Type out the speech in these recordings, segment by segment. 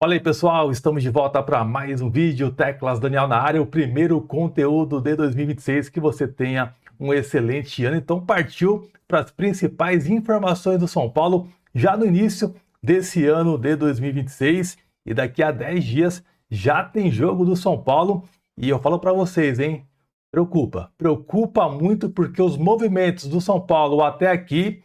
Fala aí pessoal, estamos de volta para mais um vídeo, Teclas Daniel na área, o primeiro conteúdo de 2026, que você tenha um excelente ano. Então partiu para as principais informações do São Paulo já no início desse ano de 2026 e daqui a 10 dias já tem jogo do São Paulo e eu falo para vocês, hein, preocupa muito porque os movimentos do São Paulo até aqui,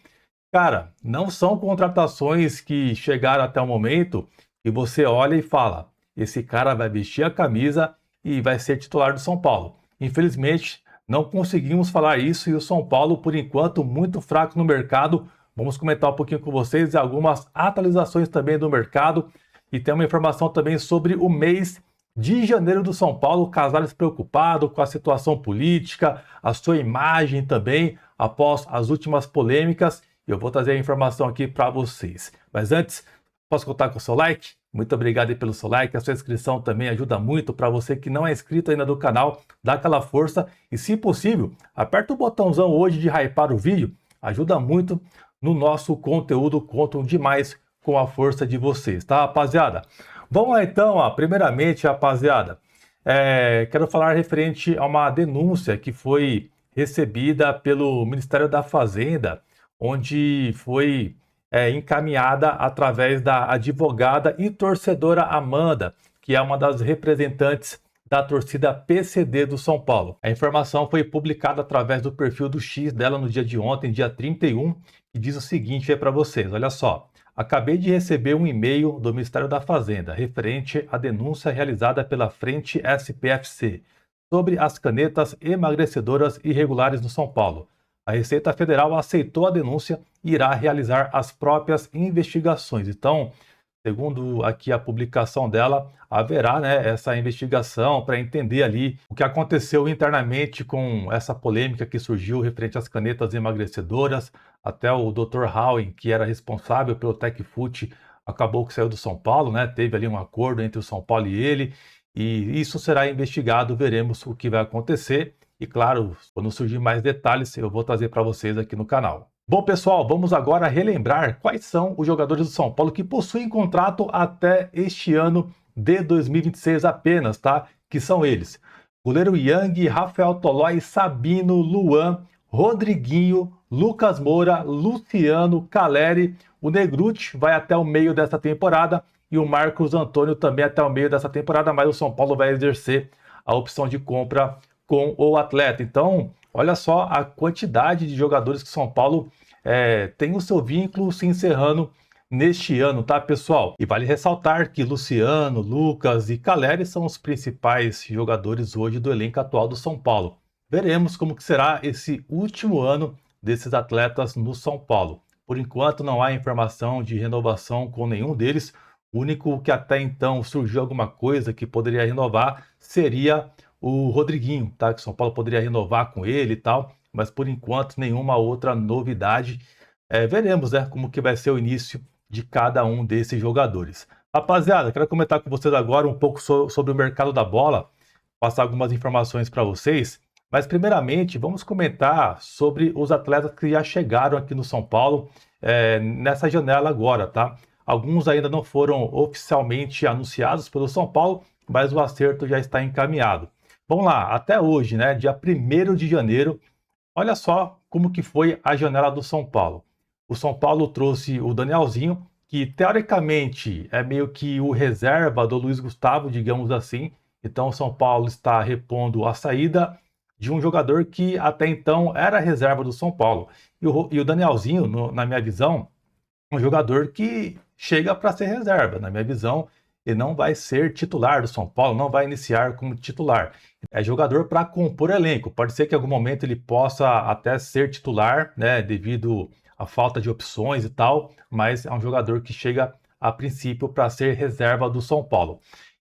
cara, não são contratações que chegaram até o momento e você olha e fala: esse cara vai vestir a camisa e vai ser titular do São Paulo. Infelizmente, não conseguimos falar isso e o São Paulo, por enquanto, muito fraco no mercado. Vamos comentar um pouquinho com vocês algumas atualizações também do mercado e tem uma informação também sobre o mês de janeiro do São Paulo. Casares preocupado com a situação política, a sua imagem também após as últimas polêmicas. Eu vou trazer a informação aqui para vocês. Mas antes, posso contar com o seu like? Muito obrigado aí pelo seu like, a sua inscrição também ajuda muito. Para você que não é inscrito ainda do canal, dá aquela força e, se possível, aperta o botãozão hoje de hypar o vídeo, ajuda muito no nosso conteúdo, contam demais com a força de vocês, tá, rapaziada? Vamos lá então, primeiramente, rapaziada, quero falar referente a uma denúncia que foi recebida pelo Ministério da Fazenda, onde foi encaminhada através da advogada e torcedora Amanda, que é uma das representantes da torcida PCD do São Paulo. A informação foi publicada através do perfil do X dela no dia de ontem, dia 31, que diz o seguinte aí para vocês, olha só. Acabei de receber um e-mail do Ministério da Fazenda referente à denúncia realizada pela Frente SPFC sobre as canetas emagrecedoras irregulares no São Paulo. A Receita Federal aceitou a denúncia e irá realizar as próprias investigações. Então, segundo aqui a publicação dela, haverá, essa investigação para entender ali o que aconteceu internamente com essa polêmica que surgiu referente às canetas emagrecedoras. Até o Dr. Howen, que era responsável pelo TecFut, acabou que saiu do São Paulo, Teve ali um acordo entre o São Paulo e ele, e isso será investigado, veremos o que vai acontecer. E claro, quando surgir mais detalhes, eu vou trazer para vocês aqui no canal. Bom, pessoal, vamos agora relembrar quais são os jogadores do São Paulo que possuem contrato até este ano de 2026 apenas, tá? Que são eles: goleiro Yang, Rafael Tolói, Sabino, Luan, Rodriguinho, Lucas Moura, Luciano, Caleri. O Negruti vai até o meio dessa temporada e o Marcos Antônio também até o meio dessa temporada, mas o São Paulo vai exercer a opção de compra com o atleta. Então, olha só a quantidade de jogadores que São Paulo tem o seu vínculo se encerrando neste ano, tá, pessoal? E vale ressaltar que Luciano, Lucas e Caleri são os principais jogadores hoje do elenco atual do São Paulo. Veremos como que será esse último ano desses atletas no São Paulo. Por enquanto não há informação de renovação com nenhum deles. O único que até então surgiu alguma coisa que poderia renovar seria o Rodriguinho, tá? Que o São Paulo poderia renovar com ele e tal, mas por enquanto nenhuma outra novidade. Veremos, como que vai ser o início de cada um desses jogadores. Rapaziada, quero comentar com vocês agora um pouco sobre o mercado da bola, passar algumas informações para vocês, mas primeiramente vamos comentar sobre os atletas que já chegaram aqui no São Paulo nessa janela agora, tá? Alguns ainda não foram oficialmente anunciados pelo São Paulo, mas o acerto já está encaminhado. Vamos lá, até hoje, dia 1º de janeiro, olha só como que foi a janela do São Paulo. O São Paulo trouxe o Danielzinho, que teoricamente é meio que o reserva do Luiz Gustavo, digamos assim. Então o São Paulo está repondo a saída de um jogador que até então era reserva do São Paulo. E o Danielzinho, na minha visão, um jogador que chega para ser reserva. Na minha visão, ele não vai ser titular do São Paulo, não vai iniciar como titular. É jogador para compor elenco. Pode ser que em algum momento ele possa até ser titular, devido à falta de opções e tal, mas é um jogador que chega a princípio para ser reserva do São Paulo.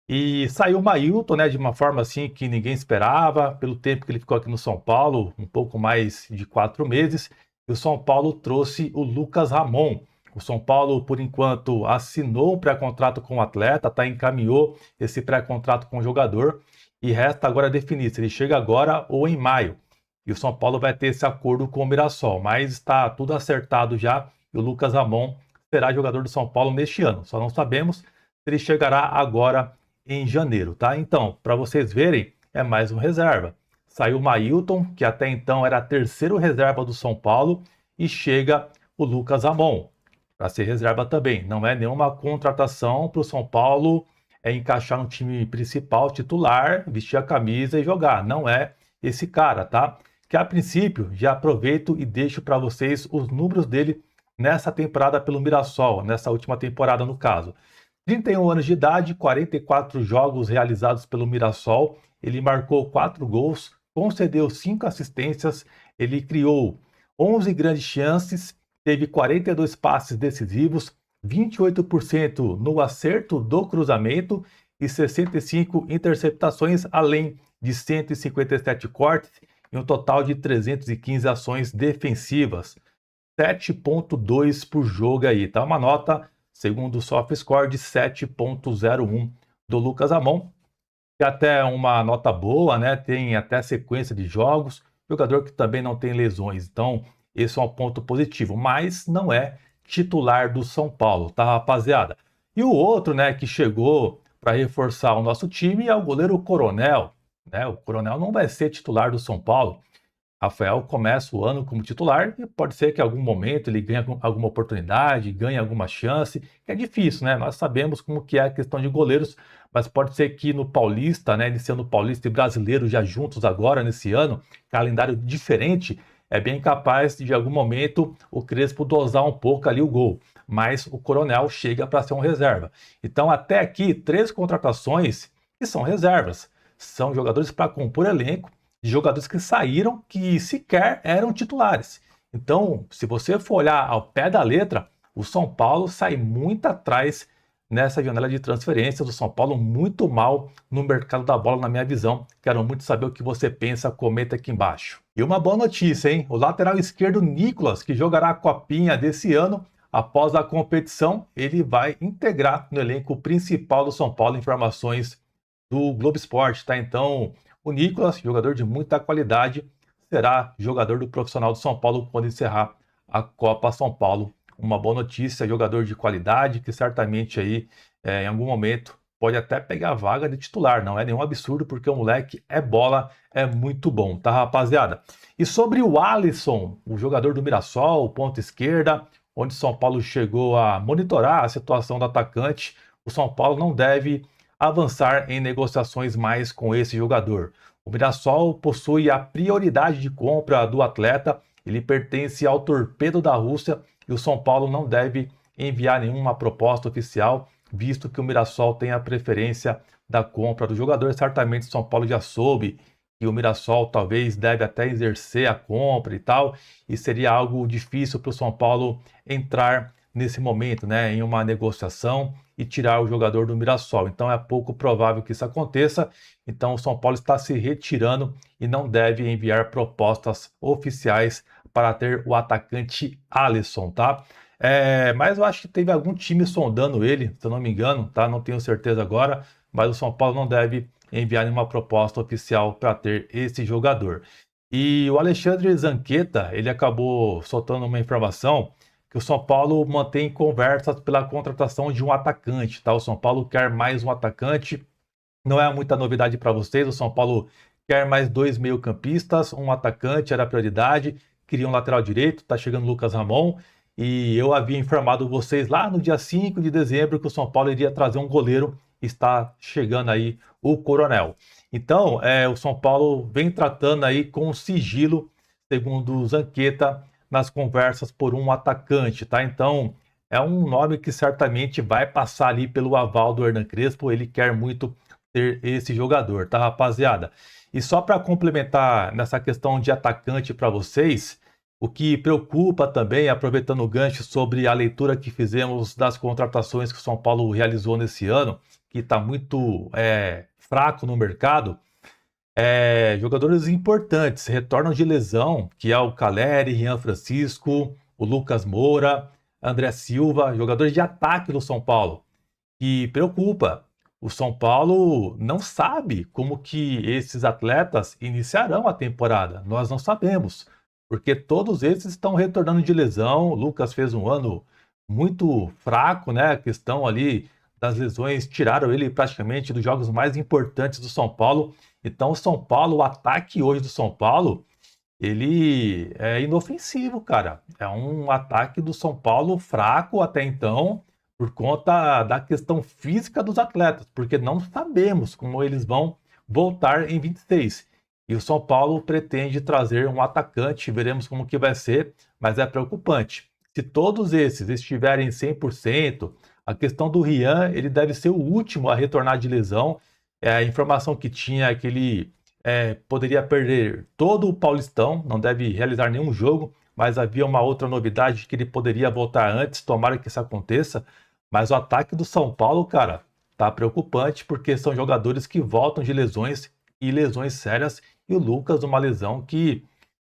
E saiu o Mailton, de uma forma assim que ninguém esperava, pelo tempo que ele ficou aqui no São Paulo, um pouco mais de 4 meses, e o São Paulo trouxe o Lucas Ramon. O São Paulo, por enquanto, assinou um pré-contrato com o atleta, encaminhou esse pré-contrato com o jogador, e resta agora definir se ele chega agora ou em maio. E o São Paulo vai ter esse acordo com o Mirassol, mas está tudo acertado já, e o Lucas Ramon será jogador do São Paulo neste ano. Só não sabemos ele chegará agora em janeiro, tá? Então, para vocês verem, é mais um reserva. Saiu o Mailton, que até então era terceiro reserva do São Paulo, e chega o Lucas Ramon para ser reserva também. Não é nenhuma contratação para o São Paulo encaixar no time principal, titular, vestir a camisa e jogar. Não é esse cara, tá? Que a princípio, já aproveito e deixo para vocês os números dele nessa temporada pelo Mirassol, nessa última temporada no caso. 31 anos de idade, 44 jogos realizados pelo Mirassol, ele marcou 4 gols, concedeu 5 assistências, ele criou 11 grandes chances, teve 42 passes decisivos, 28% no acerto do cruzamento e 65 interceptações, além de 157 cortes e um total de 315 ações defensivas. 7.2 por jogo aí, tá? Uma nota, segundo o SofaScore, de 7.01 do Lucas Ramon, que até é uma nota boa, né? Tem até sequência de jogos, jogador que também não tem lesões, então esse é um ponto positivo, mas não é titular do São Paulo, tá, rapaziada? E o outro, né, que chegou para reforçar o nosso time é o goleiro Coronel, né? O Coronel não vai ser titular do São Paulo. Rafael começa o ano como titular e pode ser que em algum momento ele ganhe alguma oportunidade, ganhe alguma chance, que é difícil, né? Nós sabemos como que é a questão de goleiros, mas pode ser que no Paulista, né, iniciando o Paulista e Brasileiro já juntos agora nesse ano, calendário diferente, é bem capaz de em algum momento o Crespo dosar um pouco ali o gol, mas o Coronel chega para ser um reserva. Então até aqui 3 contratações que são reservas, são jogadores para compor elenco, de jogadores que saíram que sequer eram titulares. Então, se você for olhar ao pé da letra, o São Paulo sai muito atrás nessa janela de transferências. O São Paulo muito mal no mercado da bola, na minha visão. Quero muito saber o que você pensa, comenta aqui embaixo. E uma boa notícia, hein? O lateral esquerdo Nicolas, que jogará a Copinha desse ano, após a competição, ele vai integrar no elenco principal do São Paulo. Informações do Globo Esporte, tá? Então, o Nicolas, jogador de muita qualidade, será jogador do profissional do São Paulo quando encerrar a Copa São Paulo. Uma boa notícia, jogador de qualidade que certamente aí em algum momento pode até pegar a vaga de titular. Não é nenhum absurdo porque o moleque é bola, é muito bom, tá, rapaziada? E sobre o Alisson, o jogador do Mirassol, ponta esquerda, onde o São Paulo chegou a monitorar a situação do atacante, o São Paulo não deve avançar em negociações mais com esse jogador. O Mirassol possui a prioridade de compra do atleta, ele pertence ao Torpedo da Rússia e o São Paulo não deve enviar nenhuma proposta oficial, visto que o Mirassol tem a preferência da compra do jogador. Certamente o São Paulo já soube que o Mirassol talvez deve até exercer a compra e tal, e seria algo difícil para o São Paulo entrar nesse momento, né, em uma negociação e tirar o jogador do Mirassol. Então é pouco provável que isso aconteça. Então o São Paulo está se retirando e não deve enviar propostas oficiais para ter o atacante Alisson, tá? Mas eu acho que teve algum time sondando ele, se eu não me engano, tá? Não tenho certeza agora, mas o São Paulo não deve enviar nenhuma proposta oficial para ter esse jogador. E o Alexandre Zanqueta, ele acabou soltando uma informação que o São Paulo mantém conversas pela contratação de um atacante, tá? O São Paulo quer mais um atacante, não é muita novidade para vocês, o São Paulo quer mais 2 meio-campistas, um atacante era a prioridade, queria um lateral direito, tá chegando o Lucas Ramon, e eu havia informado vocês lá no dia 5 de dezembro que o São Paulo iria trazer um goleiro, está chegando aí o Coronel. Então, o São Paulo vem tratando aí com sigilo, segundo o Zanqueta, nas conversas por um atacante, tá? Então, é um nome que certamente vai passar ali pelo aval do Hernan Crespo, ele quer muito ter esse jogador, tá, rapaziada? E só para complementar nessa questão de atacante para vocês, o que preocupa também, aproveitando o gancho sobre a leitura que fizemos das contratações que o São Paulo realizou nesse ano, que está muito fraco no mercado, jogadores importantes retornam de lesão, que é o Caleri, Rian Francisco, o Lucas Moura, André Silva, jogadores de ataque do São Paulo, que preocupa. O São Paulo não sabe como que esses atletas iniciarão a temporada. Nós não sabemos, porque todos esses estão retornando de lesão. O Lucas fez um ano muito fraco, né? A questão ali das lesões tiraram ele praticamente dos jogos mais importantes do São Paulo. Então, o São Paulo, o ataque hoje do São Paulo, ele é inofensivo, cara. É um ataque do São Paulo fraco até então, por conta da questão física dos atletas, porque não sabemos como eles vão voltar em 26. E o São Paulo pretende trazer um atacante, veremos como que vai ser, mas é preocupante. Se todos esses estiverem 100%, a questão do Rian, ele deve ser o último a retornar de lesão. A informação que tinha é que ele poderia perder todo o Paulistão, não deve realizar nenhum jogo, mas havia uma outra novidade que ele poderia voltar antes, tomara que isso aconteça. Mas o ataque do São Paulo, cara, tá preocupante porque são jogadores que voltam de lesões e lesões sérias, e o Lucas uma lesão que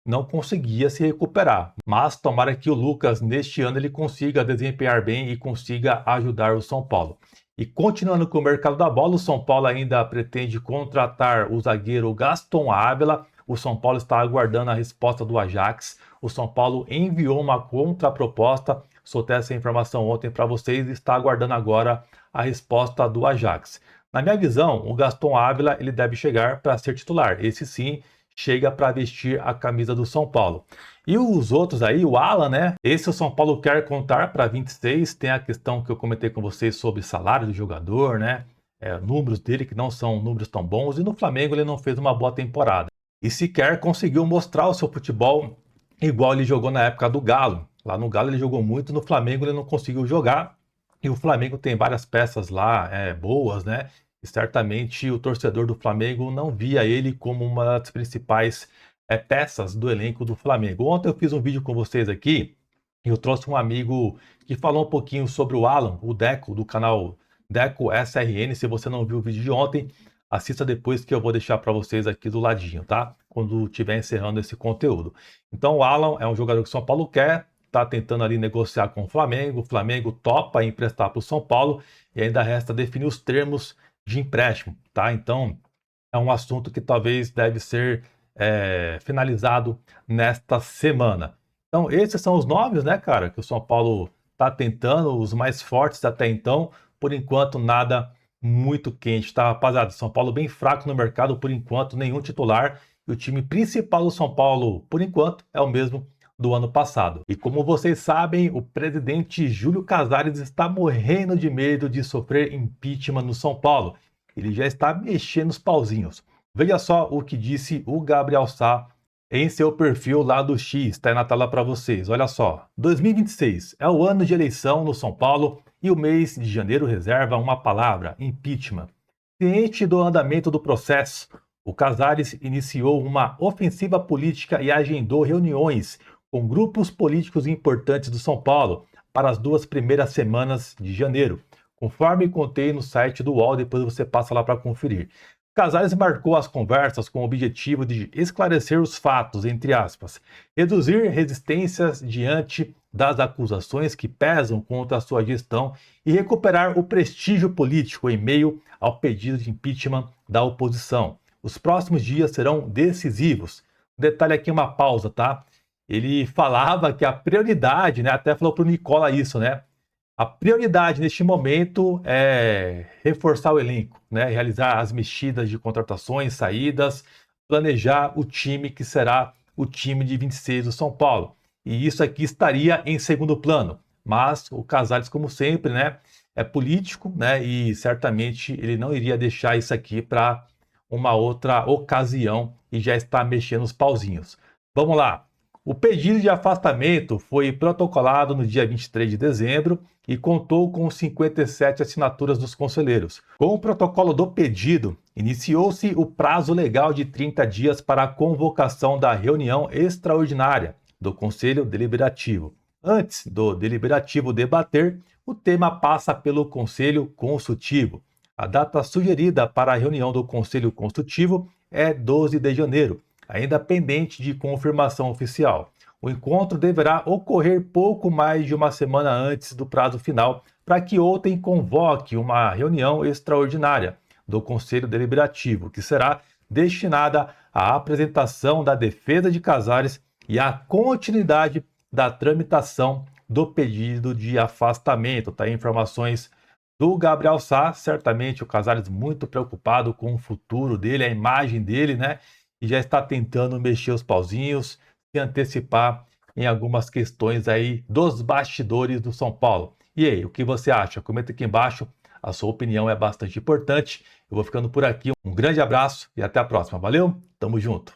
não conseguia se recuperar. Mas tomara que o Lucas neste ano ele consiga desempenhar bem e consiga ajudar o São Paulo. E continuando com o mercado da bola, o São Paulo ainda pretende contratar o zagueiro Gaston Ávila. O São Paulo está aguardando a resposta do Ajax. O São Paulo enviou uma contraproposta. Soltei essa informação ontem para vocês e está aguardando agora a resposta do Ajax. Na minha visão, o Gaston Ávila ele deve chegar para ser titular. Esse sim chega para vestir a camisa do São Paulo. E os outros aí, o Alan, né? Esse o São Paulo quer contar para 26. Tem a questão que eu comentei com vocês sobre salário do jogador, né? Números dele que não são números tão bons. E no Flamengo ele não fez uma boa temporada. E sequer conseguiu mostrar o seu futebol igual ele jogou na época do Galo. Lá no Galo ele jogou muito, no Flamengo ele não conseguiu jogar. E o Flamengo tem várias peças lá boas, né? E certamente o torcedor do Flamengo não via ele como uma das principais peças do elenco do Flamengo. Ontem eu fiz um vídeo com vocês aqui e eu trouxe um amigo que falou um pouquinho sobre o Alan, o Deco, do canal Deco SRN. Se você não viu o vídeo de ontem, assista depois que eu vou deixar para vocês aqui do ladinho, tá? Quando estiver encerrando esse conteúdo. Então o Alan é um jogador que o São Paulo quer, está tentando ali negociar com o Flamengo topa emprestar para o São Paulo e ainda resta definir os termos de empréstimo, tá? Então é um assunto que talvez deve ser finalizado nesta semana. Então esses são os nomes, né, cara, que o São Paulo está tentando, os mais fortes até então. Por enquanto nada muito quente, tá, rapaziada? São Paulo bem fraco no mercado por enquanto, nenhum titular. E o time principal do São Paulo, por enquanto, é o mesmo do ano passado. E como vocês sabem, o presidente Júlio Casares está morrendo de medo de sofrer impeachment no São Paulo. Ele já está mexendo os pauzinhos. Veja só o que disse o Gabriel Sá em seu perfil lá do X, está aí na tela para vocês. Olha só, 2026 é o ano de eleição no São Paulo e o mês de janeiro reserva uma palavra, impeachment. Ciente do andamento do processo, o Casares iniciou uma ofensiva política e agendou reuniões com grupos políticos importantes do São Paulo para as 2 primeiras semanas de janeiro, conforme contei no site do UOL, depois você passa lá para conferir. Casares marcou as conversas com o objetivo de esclarecer os fatos, entre aspas, reduzir resistências diante das acusações que pesam contra a sua gestão e recuperar o prestígio político em meio ao pedido de impeachment da oposição. Os próximos dias serão decisivos. Detalhe aqui, uma pausa, tá? Ele falava que a prioridade, né? Até falou para o Nicola isso, né? A prioridade neste momento é reforçar o elenco, né? Realizar as mexidas de contratações, saídas, planejar o time que será o time de 26 do São Paulo. E isso aqui estaria em segundo plano. Mas o Casares, como sempre, né? É político, né? E certamente ele não iria deixar isso aqui para uma outra ocasião e já está mexendo os pauzinhos. Vamos lá. O pedido de afastamento foi protocolado no dia 23 de dezembro e contou com 57 assinaturas dos conselheiros. Com o protocolo do pedido, iniciou-se o prazo legal de 30 dias para a convocação da reunião extraordinária do Conselho Deliberativo. Antes do Deliberativo debater, o tema passa pelo Conselho Consultivo. A data sugerida para a reunião do Conselho Consultivo é 12 de janeiro, ainda pendente de confirmação oficial. O encontro deverá ocorrer pouco mais de uma semana antes do prazo final para que ontem convoque uma reunião extraordinária do Conselho Deliberativo, que será destinada à apresentação da defesa de Casares e à continuidade da tramitação do pedido de afastamento. Tá aí informações do Gabriel Sá. Certamente o Casares muito preocupado com o futuro dele, a imagem dele, né? E já está tentando mexer os pauzinhos, se antecipar em algumas questões aí dos bastidores do São Paulo. E aí, o que você acha? Comenta aqui embaixo, a sua opinião é bastante importante. Eu vou ficando por aqui. Um grande abraço e até a próxima. Valeu, tamo junto.